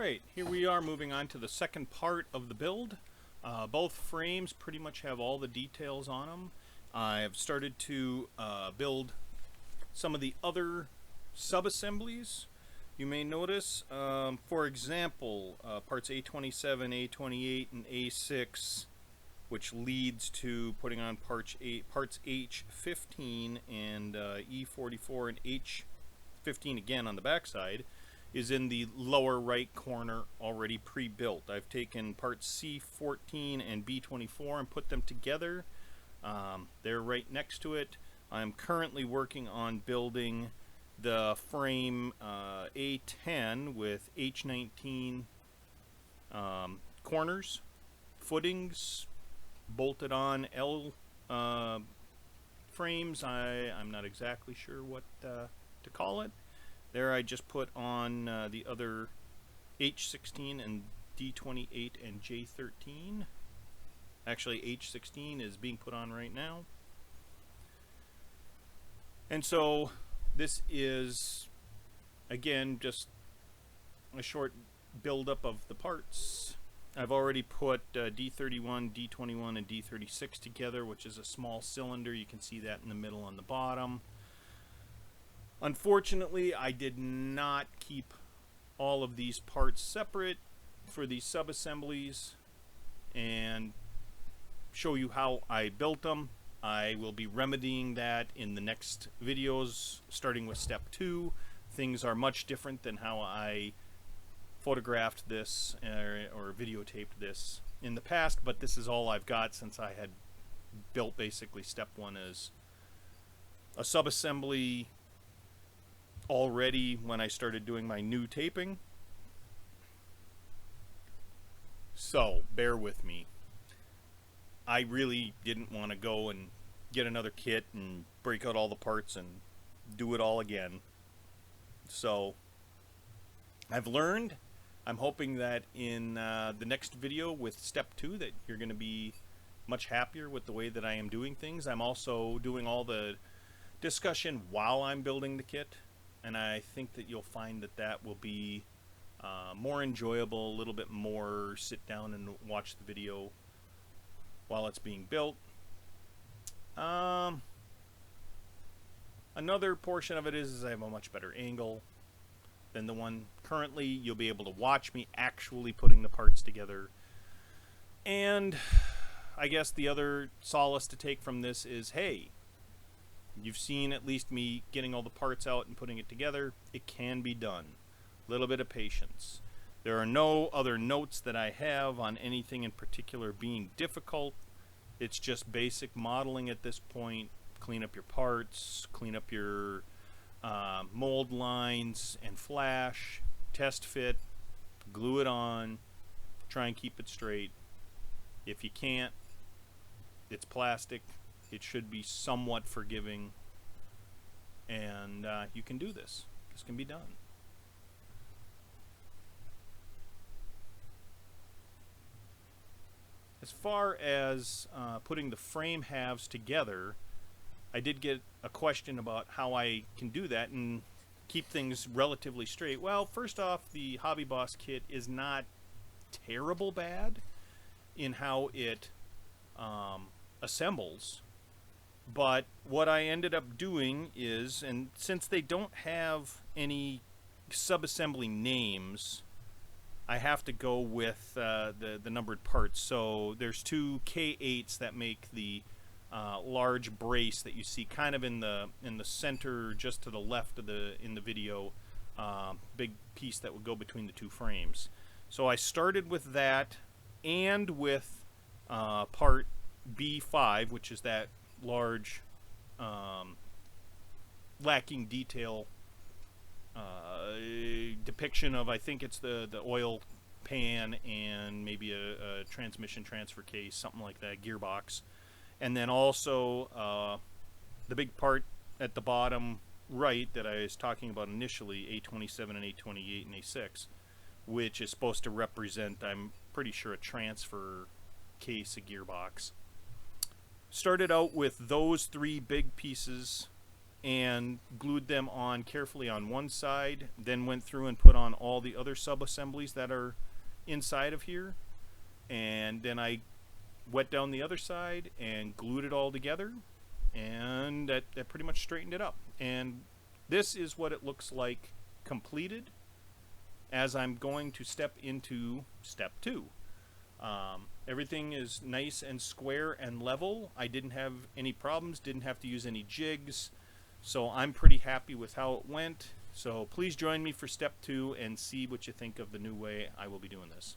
Alright, here we are moving on to the second part of the build. Both frames pretty much have all the details on them. I've started to build some of the other sub-assemblies. You may notice, for example, parts A27, A28, and A6, which leads to putting on parts H15 and E44 and H15 again on the backside, is in the lower right corner, already pre-built. I've taken parts C14 and B24 and put them together. They're right next to it. I'm currently working on building the frame A10 with H19 corners, footings, bolted on L frames. I'm not exactly sure what to call it. There I just put on the other H16 and D28 and J13. Actually, H16 is being put on right now. And so this is, again, just a short buildup of the parts. I've already put D31, D21, and D36 together, which is a small cylinder. You can see that in the middle on the bottom. Unfortunately, I did not keep all of these parts separate for these sub-assemblies and show you how I built them. I will be remedying that in the next videos, starting with step 2. Things are much different than how I photographed this or videotaped this in the past, but this is all I've got since I had built basically step 1 as a sub-assembly already when I started doing my new taping. So bear with me. I really didn't want to go and get another kit and break out all the parts and do it all again. So I've learned. I'm hoping that in the next video with step 2 that you're going to be much happier with the way that I am doing things. I'm also doing all the discussion while I'm building the kit, and I think that you'll find that that will be more enjoyable, a little bit more sit down and watch the video while it's being built. Another portion of it is I have a much better angle than the one currently. You'll be able to watch me actually putting the parts together. And I guess the other solace to take from this is, hey, you've seen at least me getting all the parts out and putting it together. It can be done. A little bit of patience. There are no other notes that I have on anything in particular being difficult. It's just basic modeling at this point. Clean up your parts, clean up your mold lines and flash, test fit, glue it on, try and keep it straight. If you can't, it's plastic. It should be somewhat forgiving, and you can do this. This can be done. As far as putting the frame halves together, I did get a question about how I can do that and keep things relatively straight. Well, first off, the Hobby Boss kit is not terrible bad in how it assembles. But what I ended up doing is, and since they don't have any sub-assembly names, I have to go with the numbered parts. So there's two K8s that make the large brace that you see kind of in the center, just to the left of in the video, big piece that would go between the two frames. So I started with that, and with part B5, which is that large lacking detail depiction of, I think it's the oil pan and maybe a transmission transfer case, something like that, gearbox. And then also the big part at the bottom right that I was talking about initially, A27 and A28 and A6, which is supposed to represent, I'm pretty sure, a transfer case, a gearbox. Started out with those three big pieces and glued them on carefully on one side, then went through and put on all the other sub-assemblies that are inside of here, and then I wet down the other side and glued it all together, and that pretty much straightened it up. And this is what it looks like completed as I'm going to step into step 2. Everything is nice and square and level. I didn't have any problems, didn't have to use any jigs, so I'm pretty happy with how it went. So please join me for step 2 and see what you think of the new way I will be doing this.